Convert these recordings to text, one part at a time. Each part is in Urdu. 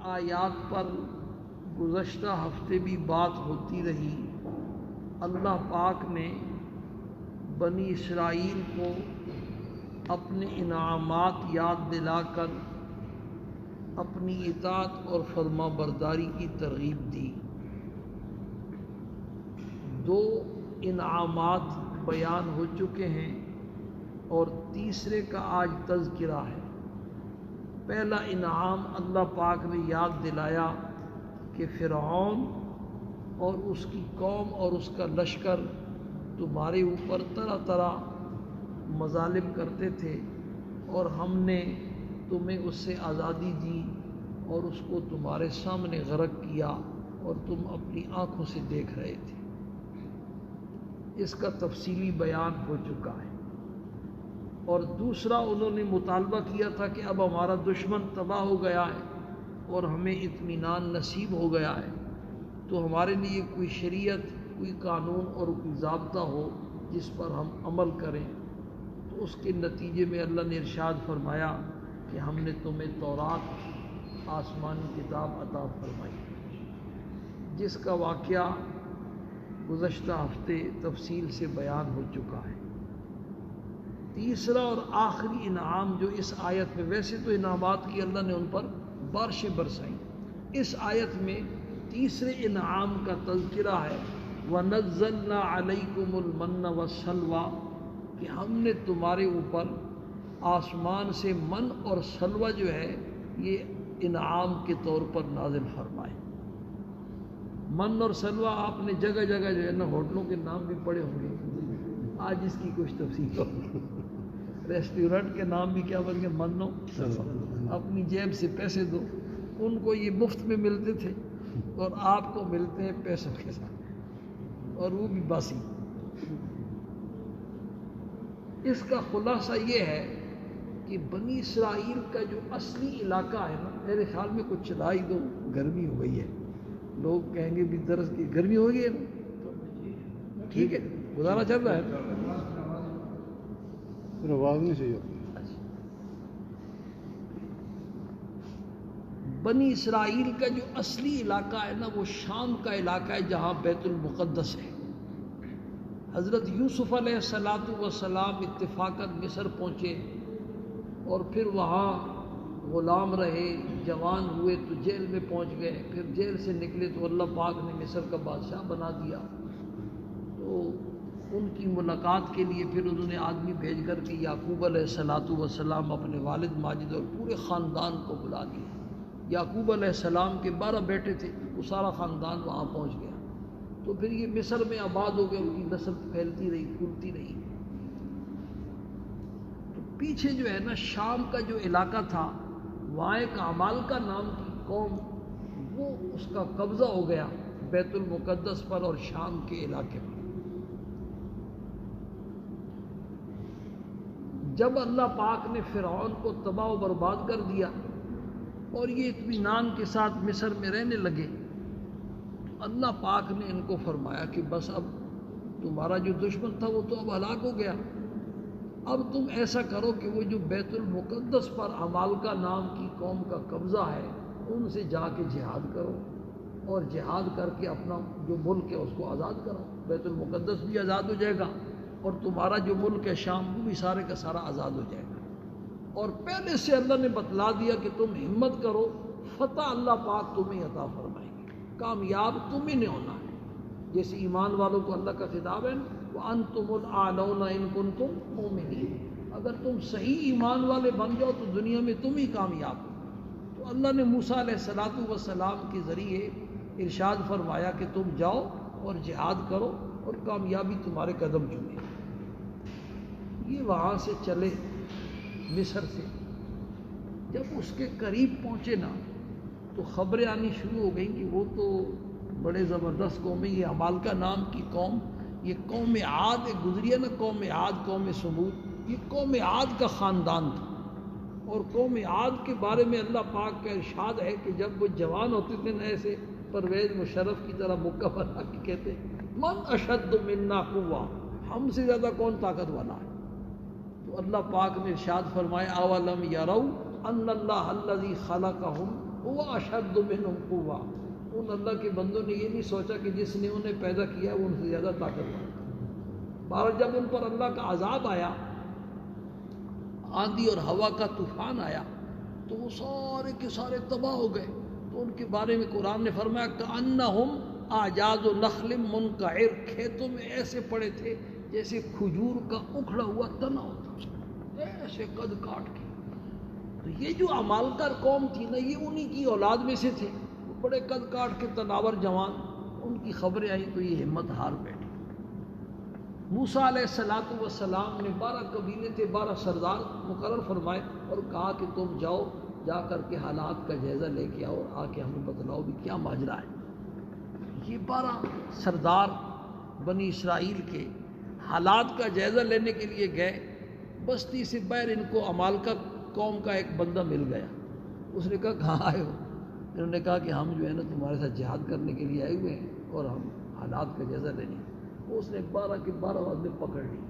آیات پر گزشتہ ہفتے بھی بات ہوتی رہی۔ اللہ پاک نے بنی اسرائیل کو اپنے انعامات یاد دلا کر اپنی اطاعت اور فرما برداری کی ترغیب دی۔ دو انعامات بیان ہو چکے ہیں اور تیسرے کا آج تذکرہ ہے۔ پہلا انعام اللہ پاک نے یاد دلایا کہ فرعون اور اس کی قوم اور اس کا لشکر تمہارے اوپر طرح طرح مظالم کرتے تھے، اور ہم نے تمہیں اس سے آزادی دی اور اس کو تمہارے سامنے غرق کیا اور تم اپنی آنکھوں سے دیکھ رہے تھے۔ اس کا تفصیلی بیان ہو چکا ہے۔ اور دوسرا انہوں نے مطالبہ کیا تھا کہ اب ہمارا دشمن تباہ ہو گیا ہے اور ہمیں اطمینان نصیب ہو گیا ہے، تو ہمارے لیے کوئی شریعت، کوئی قانون اور کوئی ضابطہ ہو جس پر ہم عمل کریں۔ تو اس کے نتیجے میں اللہ نے ارشاد فرمایا کہ ہم نے تمہیں تورات آسمانی کتاب عطا فرمائی، جس کا واقعہ گزشتہ ہفتے تفصیل سے بیان ہو چکا ہے۔ تیسرا اور آخری انعام جو اس آیت میں، ویسے تو انعامات کی اللہ نے ان پر بارشیں برسائیں، اس آیت میں تیسرے انعام کا تذکرہ ہے، وَنَزَّلْنَا عَلَيْكُمُ الْمَنَّ وَالسَّلْوَىٰ، کہ ہم نے تمہارے اوپر آسمان سے من اور سلوہ جو ہے یہ انعام کے طور پر نازل فرمائے۔ من اور سلوہ آپ نے جگہ جگہ جو ہے نا ہوٹلوں کے نام بھی پڑے ہوں گے، آج اس کی کچھ تفصیل ہوگی۔ ریسٹورنٹ کے نام بھی کیا بن گئے؟ من و سلوہ۔ اپنی جیب سے پیسے دو، ان کو یہ مفت میں ملتے تھے اور آپ کو ملتے ہیں پیسوں کے ساتھ، اور وہ بھی باسی۔ اس کا خلاصہ یہ ہے کہ بنی اسرائیل کا جو اصلی علاقہ ہے نا، میرے خیال میں کچھ چلا ہی دو، گرمی ہو گئی ہے، لوگ کہیں گے بھی درس کی گرمی ہو گئی ہے نا، ٹھیک ہے گزارا چل رہا ہے، آواز نہیں صحیح ہوتی۔ بنی اسرائیل کا جو اصلی علاقہ ہے نا وہ شام کا علاقہ ہے، جہاں بیت المقدس ہے۔ حضرت یوسف علیہ السلام اتفاقاً مصر پہنچے اور پھر وہاں غلام رہے، جوان ہوئے تو جیل میں پہنچ گئے، پھر جیل سے نکلے تو اللہ پاک نے مصر کا بادشاہ بنا دیا۔ تو ان کی ملاقات کے لیے پھر انہوں نے آدمی بھیج کر کے یعقوب علیہ السلام اپنے والد ماجد اور پورے خاندان کو بلا لیا۔ یعقوب علیہ السلام کے 12 بیٹے تھے، وہ سارا خاندان وہاں پہنچ گیا، تو پھر یہ مصر میں آباد ہو گئے، ان کی نسل پھیلتی رہی، پھولتی رہی۔ تو پیچھے جو ہے نا شام کا جو علاقہ تھا، وہاں ایک عمالقہ نام کی قوم، وہ اس کا قبضہ ہو گیا بیت المقدس پر اور شام کے علاقے پر۔ جب اللہ پاک نے فرعون کو تباہ و برباد کر دیا اور یہ اطمینان کے ساتھ مصر میں رہنے لگے، اللہ پاک نے ان کو فرمایا کہ بس اب تمہارا جو دشمن تھا وہ تو اب ہلاک ہو گیا، اب تم ایسا کرو کہ وہ جو بیت المقدس پر عمالقہ نام کی قوم کا قبضہ ہے ان سے جا کے جہاد کرو، اور جہاد کر کے اپنا جو ملک ہے اس کو آزاد کرو، بیت المقدس بھی آزاد ہو جائے گا اور تمہارا جو ملک ہے شام وہ بھی سارے کا سارا آزاد ہو جائے گا۔ اور پہلے سے اللہ نے بتلا دیا کہ تم ہمت کرو، فتح اللہ پاک تمہیں عطا فرمائیں گے، کامیاب تمہیں نہیں ہونا ہے۔ جیسے ایمان والوں کو اللہ کا خطاب ہے، وَأَنْتُمُ الْأَعْلَوْنَ إِن كُنتُم مُؤْمِنِينَ، اگر تم صحیح ایمان والے بن جاؤ تو دنیا میں تم ہی کامیاب ہو۔ تو اللہ نے موسیٰ علیہ السلام کے ذریعے ارشاد فرمایا کہ تم جاؤ اور جہاد کرو اور کامیابی تمہارے قدم چومے۔ یہ وہاں سے چلے مصر سے، جب اس کے قریب پہنچے نا تو خبریں آنی شروع ہو گئیں کہ وہ تو بڑے زبردست قوم ہے، یہ عمالقہ نام کی قوم، یہ قوم عاد گزری ہے نا، قوم عاد، قوم سمود، یہ قوم عاد کا خاندان تھا۔ اور قوم عاد کے بارے میں اللہ پاک کا ارشاد ہے کہ جب وہ جوان ہوتے تھے نا، ایسے پرویز مشرف کی طرح مکہ بنا کے کہتے من اشد منا قوہ، ہم سے زیادہ کون طاقت والا ہے؟ تو اللہ پاک نے ارشاد فرمایا اولم یروا ان اللہ الذی خلقہم هو اشد منهم قوة. ان اللہ کے بندوں نے یہ نہیں سوچا کہ جس نے انہیں پیدا کیا وہ ان سے زیادہ طاقتور. بہرحال جب ان پر اللہ کا عذاب آیا، آندھی اور ہوا کا طوفان آیا، تو وہ سارے کے سارے تباہ ہو گئے. تو ان کے بارے میں قرآن نے فرمایا کأنہم اعجاز نخل منقعر، کھیتوں میں ایسے پڑے تھے جیسے کھجور کا اکھڑا ہوا تنا ہوتا، ایسے قد کاٹ کے. تو یہ جو عمالقہ قوم تھی نا، یہ انہی کی اولاد میں سے تھے، بڑے قد کاٹ کے تناور جوان. ان کی خبریں آئیں تو یہ ہمت ہار بیٹھے. موسیٰ علیہ السلام نے 12 قبیلے تھے، 12 سردار مقرر فرمائے اور کہا کہ تم جاؤ، جا کر کے حالات کا جائزہ لے کے آؤ اور آ کے ہمیں بتلاؤ بھی کیا ماجرا ہے. یہ 12 سردار بنی اسرائیل کے حالات کا جائزہ لینے کے لیے گئے. بستی سے باہر ان کو عمالقہ قوم کا ایک بندہ مل گیا. اس نے کہا کہاں آئے ہو؟ انہوں نے کہا کہ ہم جو ہے نا تمہارے ساتھ جہاد کرنے کے لیے آئے ہوئے ہیں اور ہم حالات کا جائزہ لینے. اس نے 12 کے 12 آدمی پکڑ لی.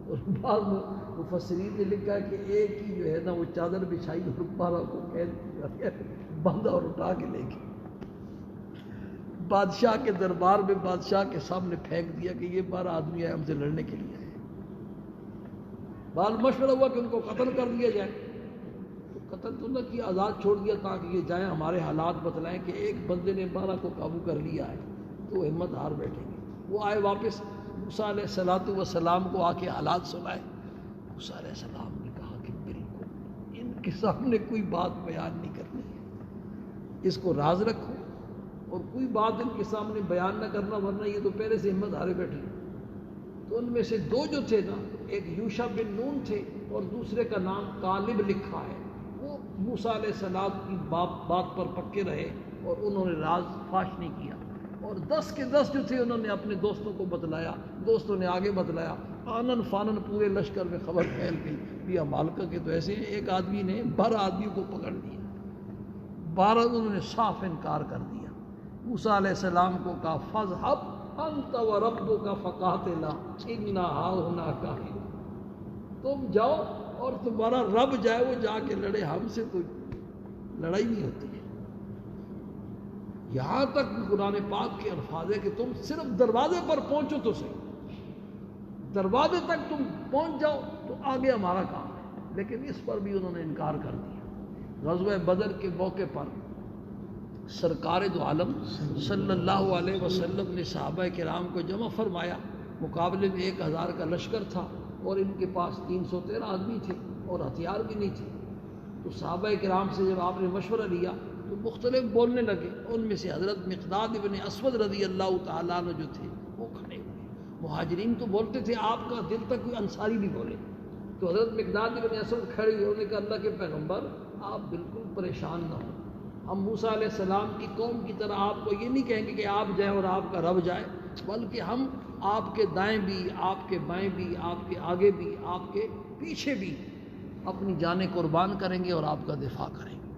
اور بعد میں مفسرین نے لکھا کہ ایک ہی جو ہے نا وہ چادر بچھائی اور 12 کو قید باندھا اور اٹھا کے لے گئے. بادشاہ کے دربار میں بادشاہ کے سامنے پھینک دیا کہ یہ 12 آدمی آئے ہم سے لڑنے کے لیے آئے. بعد مشورہ ہوا کہ ان کو قتل کر دیا جائے. تو قتل تو نہ کیا، آزاد چھوڑ دیا تاکہ یہ جائیں ہمارے حالات بتلائیں کہ ایک بندے نے 12 کو قابو کر لیا ہے تو وہ ہمت ہار بیٹھیں گے. وہ آئے واپس موسیٰ علیہ السلام کو آ کے حالات سنائے. موسیٰ علیہ السلام نے کہا کہ بالکل ان کے سامنے کوئی بات بیان نہیں کرنی ہے، اس کو راز رکھو اور کوئی بات ان کے سامنے بیان نہ کرنا، ورنہ یہ تو پہلے سے ہمت ہارے بیٹھے. تو ان میں سے 2 جو تھے نا، ایک یوشع بن نون تھے اور دوسرے کا نام کالب لکھا ہے. وہ موسیٰ علیہ السلام کی بات پر پکے رہے اور انہوں نے راز فاش نہیں کیا. اور 10 کے 10 جو تھے انہوں نے اپنے دوستوں کو بتلایا، دوستوں نے آگے بتلایا. آنن فانن پورے لشکر میں خبر پھیل گئی کہ عمالقہ کے تو ایسے ایک آدمی نے 12 آدمیوں کو پکڑ لیا. 12 انہوں نے صاف انکار کر دیا. موسیٰ علیہ السلام کو کہا فَاذْهَبْ أَنْتَ وَرَبُّكَ فَقَاتِلَا إِنَّا هَاهُنَا قَاعِدُونَ. تم جاؤ اور تمہارا رب جائے وہ جا کے لڑے، ہم سے تو لڑائی نہیں ہوتی ہے. یہاں تک قرآن پاک کے الفاظ ہے کہ تم صرف دروازے پر پہنچو تو صحیح، دروازے تک تم پہنچ جاؤ تو آگے ہمارا کام ہے. لیکن اس پر بھی انہوں نے انکار کر دیا. غزوہ بدر کے موقع پر سرکار دو عالم صلی اللہ علیہ وسلم نے صحابہ کرام کو جمع فرمایا. مقابلے میں 1000 کا لشکر تھا اور ان کے پاس 313 آدمی تھے اور ہتھیار بھی نہیں تھے. تو صحابہ کرام سے جب آپ نے مشورہ لیا تو مختلف بولنے لگے. ان میں سے حضرت مقداد ابن اسود رضی اللہ تعالیٰ عنہ جو تھے وہ کھڑے ہوئے. مہاجرین تو بولتے تھے آپ کا دل تک کوئی انصاری بھی بولے. تو حضرت مقداد ابن اسود کھڑے ہوئے، انہوں نے کہا اللہ کے پیغمبر آپ بالکل پریشان نہ ہوں، ہم موسیٰ علیہ السلام کی قوم کی طرح آپ کو یہ نہیں کہیں گے کہ آپ جائیں اور آپ کا رب جائے، بلکہ ہم آپ کے دائیں بھی، آپ کے بائیں بھی، آپ کے آگے بھی، آپ کے پیچھے بھی اپنی جانیں قربان کریں گے اور آپ کا دفاع کریں گے.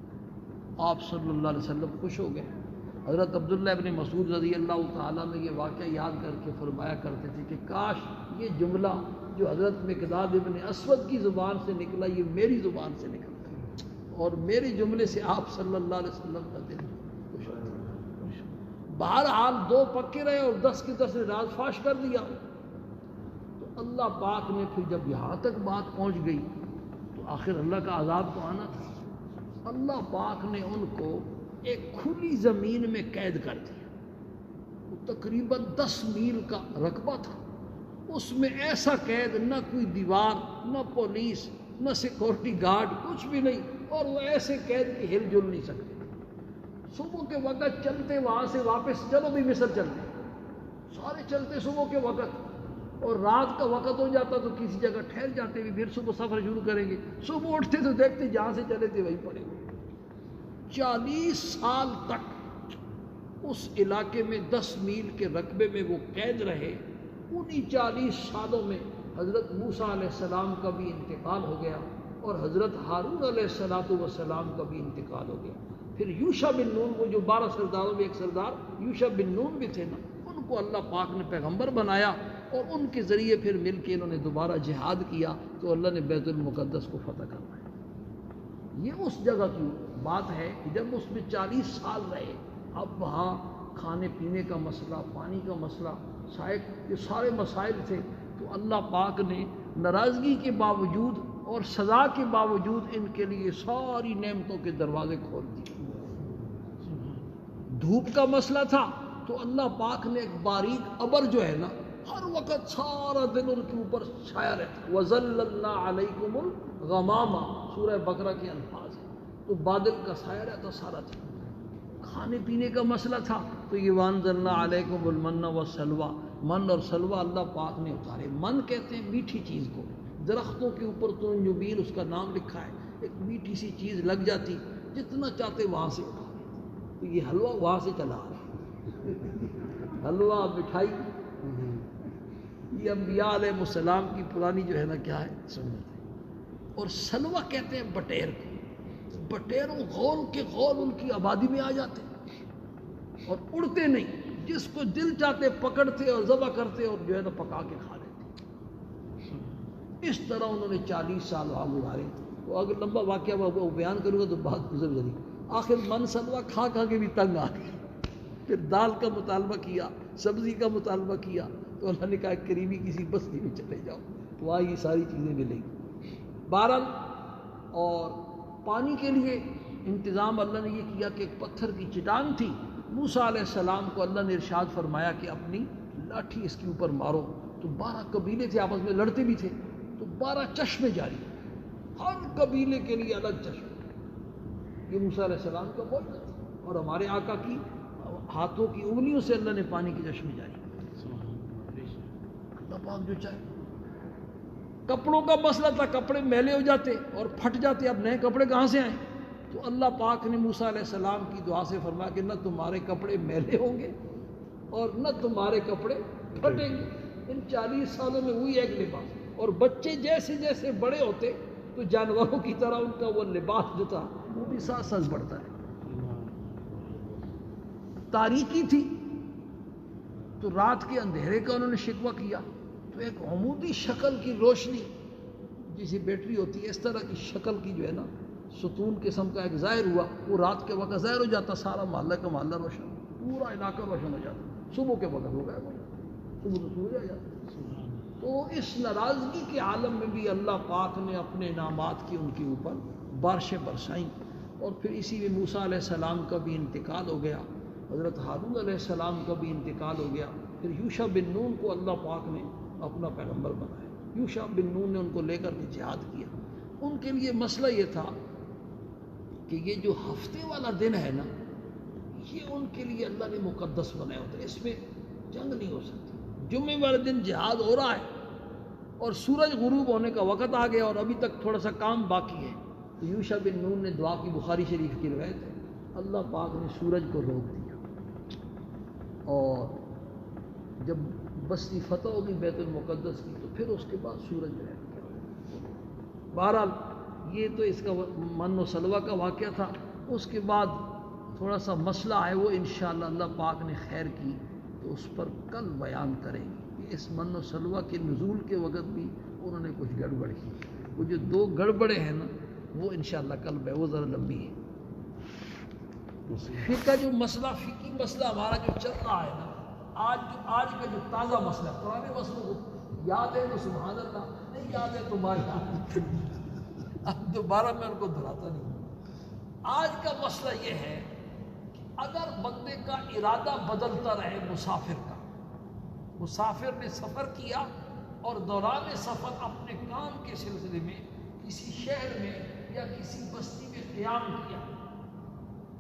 آپ صلی اللہ علیہ وسلم خوش ہو گئے. حضرت عبداللہ ابن مسعود رضی اللہ تعالیٰ نے یہ واقعہ یاد کر کے فرمایا کرتے تھے کہ کاش یہ جملہ جو حضرت مقداد ابن اسود کی زبان سے نکلا یہ میری زبان سے نکلا اور میرے جملے سے آپ صلی اللہ علیہ وسلم کا دل خوش ہو. بہرحال 2 پکے رہے اور 10 کے 10 نے راز فاش کر دیا. تو اللہ پاک نے پھر جب یہاں تک بات پہنچ گئی تو آخر اللہ کا عذاب تو آنا تھا. اللہ پاک نے ان کو ایک کھلی زمین میں قید کر دیا. وہ تقریباً 10 میل کا رقبہ تھا. اس میں ایسا قید، نہ کوئی دیوار، نہ پولیس، نہ سیکورٹی گارڈ، کچھ بھی نہیں. اور وہ ایسے قید کی ہل جل نہیں سکتے. صبح کے وقت چلتے وہاں سے واپس، چلو بھی مصر چلتے، سارے چلتے صبح کے وقت، اور رات کا وقت ہو جاتا تو کسی جگہ ٹھہر جاتے بھی، پھر صبح سفر شروع کریں گے. صبح اٹھتے تو دیکھتے جہاں سے چلے تھے وہیں پڑے ہوئے. 40 سال تک اس علاقے میں 10 میل کے رقبے میں وہ قید رہے. انہی 40 سالوں میں حضرت موسیٰ علیہ السلام کا بھی انتقال ہو گیا اور حضرت ہارون علیہ السلام کا بھی انتقال ہو گیا. پھر یوشع بن نون، وہ جو 12 سرداروں میں ایک سردار یوشع بن نون بھی تھے نا، ان کو اللہ پاک نے پیغمبر بنایا اور ان کے ذریعے پھر مل کے انہوں نے دوبارہ جہاد کیا تو اللہ نے بیت المقدس کو فتح کروایا. یہ اس جگہ کی بات ہے کہ جب اس میں 40 سال رہے، اب وہاں کھانے پینے کا مسئلہ، پانی کا مسئلہ، یہ سارے مسائل تھے، تو اللہ پاک نے ناراضگی کے باوجود اور سزا کے باوجود ان کے لیے ساری نعمتوں کے دروازے کھول دیے۔ دھوپ کا مسئلہ تھا تو اللہ پاک نے ایک باریک ابر جو ہے نا، ہر وقت سارا دن ان کے اوپر چھایا رہتا۔ وَظَلَّلْنَا عَلَيْكُمُ الْغَمَامَ، سورہ بقرہ کے الفاظ ہیں، تو بادل کا سایہ رہتا سارا دن۔ کھانے پینے کا مسئلہ تھا تو یہ وَأَنزَلْنَا عَلَيْكُمُ الْمَنَّ وَالسَّلْوَىٰ، من اور سلوہ اللہ پاک نے اتارے۔ من کہتے ہیں میٹھی چیز کو، درختوں کے اوپر تو تنجبین اس کا نام لکھا ہے، ایک میٹھی سی چیز لگ جاتی، جتنا چاہتے وہاں سے اٹھا لیتے۔ تو یہ حلوہ وہاں سے چلا آ رہا، حلوہ مٹھائی، یہ انبیاء علیہ السلام کی پرانی جو ہے نا کیا ہے سنت ہے۔ اور سلوہ کہتے ہیں بٹیر کو، بٹیروں غول کے غول ان کی آبادی میں آ جاتے اور اڑتے نہیں، جس کو دل چاہتے پکڑتے اور ذبح کرتے اور جو ہے نا پکا کے کھا لیتے۔ اس طرح انہوں نے 40 سال وہاں گزارے۔ تو اگر لمبا واقعہ وہ بیان کروں گا تو بات گزر جائے گی۔ آخر من سلوہ کھا کھا کے بھی تنگ آ گئے، پھر دال کا مطالبہ کیا، سبزی کا مطالبہ کیا، تو اللہ نے کہا قریبی کسی بستی میں چلے جاؤ، وہاں یہ ساری چیزیں ملیں گی۔ بہرحال، اور پانی کے لیے انتظام اللہ نے یہ کیا کہ ایک پتھر کی چٹان تھی، موسیٰ علیہ السلام کو اللہ نے ارشاد فرمایا کہ اپنی لاٹھی اس کے اوپر مارو، تو 12 قبیلے تھے آپس میں لڑتے بھی تھے، تو 12 چشمے جاری، ہر قبیلے کے لیے الگ چشمے۔ یہ موسیٰ علیہ السلام کا معجزہ تھا، اور ہمارے آقا کی ہاتھوں کی انگلیوں سے اللہ نے پانی کے چشمے جاری کیے۔ اللہ پاک جو چاہے۔ کپڑوں کا مسئلہ تھا، کپڑے میلے ہو جاتے اور پھٹ جاتے، اب نئے کپڑے کہاں سے آئیں؟ تو اللہ پاک نے موسیٰ علیہ السلام کی دعا سے فرمایا کہ نہ تمہارے کپڑے میلے ہوں گے اور نہ تمہارے کپڑے پھٹیں گے۔ ان 40 سالوں میں وہی ایک لباس، اور بچے جیسے جیسے بڑے ہوتے تو جانوروں کی طرح ان کا وہ لباس جو تھا وہ بھی ساتھ ساتھ بڑھتا ہے۔ تاریکی تھی تو رات کے اندھیرے کا انہوں نے شکوہ کیا، تو ایک عمودی شکل کی روشنی جیسی بیٹری ہوتی ہے، اس طرح کی شکل کی جو ہے نا ستون قسم کا ایک ظاہر ہوا، وہ رات کے وقت ظاہر ہو جاتا، سارا محلہ کا محلہ روشن، پورا علاقہ روشن ہو جاتا، صبح کے وقت ہو گیا، صبح تو سورج آ جاتا۔ تو اس ناراضگی کے عالم میں بھی اللہ پاک نے اپنے انعامات کی ان کے اوپر بارشیں برسائیں، اور پھر اسی میں موسیٰ علیہ السلام کا بھی انتقال ہو گیا، حضرت ہارون علیہ السلام کا بھی انتقال ہو گیا، پھر یوشع بن نون کو اللہ پاک نے اپنا پیغمبر بنایا۔ یوشع بن نون نے ان کو لے کر کے جہاد کیا۔ ان کے لیے مسئلہ یہ تھا کہ یہ جو ہفتے والا دن ہے نا، یہ ان کے لیے اللہ نے مقدس بنایا ہوتا ہے، اس میں جنگ نہیں ہو سکتی۔ جمعے والے دن جہاد ہو رہا ہے اور سورج غروب ہونے کا وقت آ گیا اور ابھی تک تھوڑا سا کام باقی ہے، تو یوشع بن نون نے دعا کی، بخاری شریف کی روایت ہے، اللہ پاک نے سورج کو روک دیا، اور جب بستی فتح ہوگی بیت المقدس کی تو پھر اس کے بعد سورج جو ہے۔ بہرحال یہ تو اس کا من و سلوہ کا واقعہ تھا۔ اس کے بعد تھوڑا سا مسئلہ ہے، وہ انشاءاللہ اللہ پاک نے خیر کی تو اس پر کل بیان کریں گے۔ اس من و سلوہ کے نزول کے وقت بھی انہوں نے کچھ گڑبڑ کی، وہ جو 2 گڑبڑے ہیں نا وہ انشاءاللہ کل وہ ذرا لمبی ہے۔ فقہ جو مسئلہ، فقہی مسئلہ ہمارا جو چل رہا ہے نا، آج کا جو تازہ مسئلہ، پرانے مسئلوں کو یاد ہے تو سبحان اللہ، نہیں یاد ہے تو ماشاء اللہ، اب دوبارہ میں ان کو دہراتا نہیں۔ آج کا مسئلہ یہ ہے کہ اگر بندے کا ارادہ بدلتا رہے، مسافر نے سفر کیا اور دوران سفر اپنے کام کے سلسلے میں کسی شہر میں یا کسی بستی میں قیام کیا،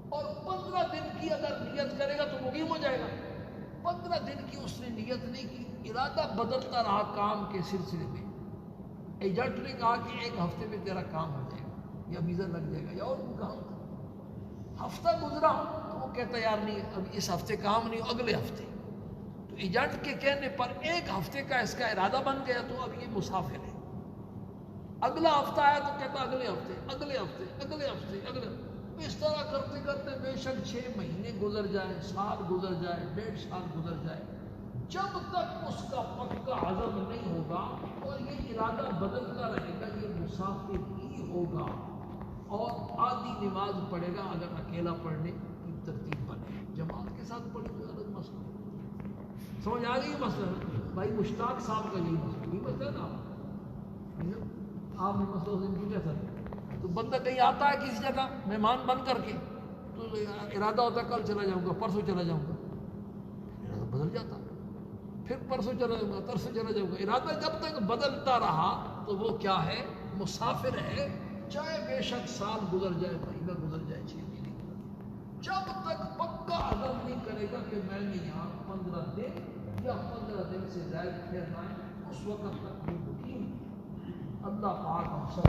اور 15 دن کی اگر نیت کرے گا تو مقیم ہو جائے گا۔ 15 دن کی اس نے نیت نہیں کی، ارادہ بدلتا رہا کام کے سلسلے میں، ایجنٹ نے کہا کہ 1 ہفتے میں تیرا کام ہو جائے گا یا ویزا لگ جائے گا یا اور کوئی کام تھا، ہفتہ گزرا تو وہ کہتا یار نہیں اب اس ہفتے کام نہیں، اگلے ہفتے، تو ایجنٹ کے کہنے پر 1 ہفتے کا اس کا ارادہ بن گیا، تو اب یہ مسافر ہے۔ اگلا ہفتہ آیا تو کہتا اگلے ہفتے، اگلے ہفتے، اگلے ہفتے، اگلے ہفتے، اس طرح کرتے کرتے بے شک 6 مہینے گزر جائے، سال گزر جائے، 1.5 سال گزر جائے، جب تک اس کا پکا عزم نہیں ہوگا اور یہ ارادہ بدلتا رہے گا یہ مسافر ہی ہوگا، اور آدھی نماز پڑھے گا اگر اکیلا پڑھنے کی ترتیب بنے، جماعت کے ساتھ پڑھے گا الگ مسئلہ۔ سمجھ آ گئی مسئلہ؟ بھائی مشتاق صاحب کا یہی مسئلہ ہے نا، آپ نے مسئلہ سے پوچھا تھا، تو بندہ کہیں آتا ہے کسی جگہ مہمان بن کر کے، تو ارادہ ہوتا ہے کل چلا جاؤں گا، پرسوں چلا جاؤں گا، ارادہ بدل جاتا، پھر پرسوں چلا جاؤں گا، ترسوں چلا جاؤں گا، ارادہ جب تک بدلتا رہا تو وہ کیا ہے؟ مسافر ہے، چاہے بے شک سال گزر جائے، مہینہ گزر جائے، 6 مہینے گزر جائے، جب تک پکا عزم نہیں کرے گا کہ میں نے یہاں 15 دن یا 15 دن سے زائد ٹھہرنا ہے، اس وقت تک وہ مقیم۔ اللہ پاک ہم سب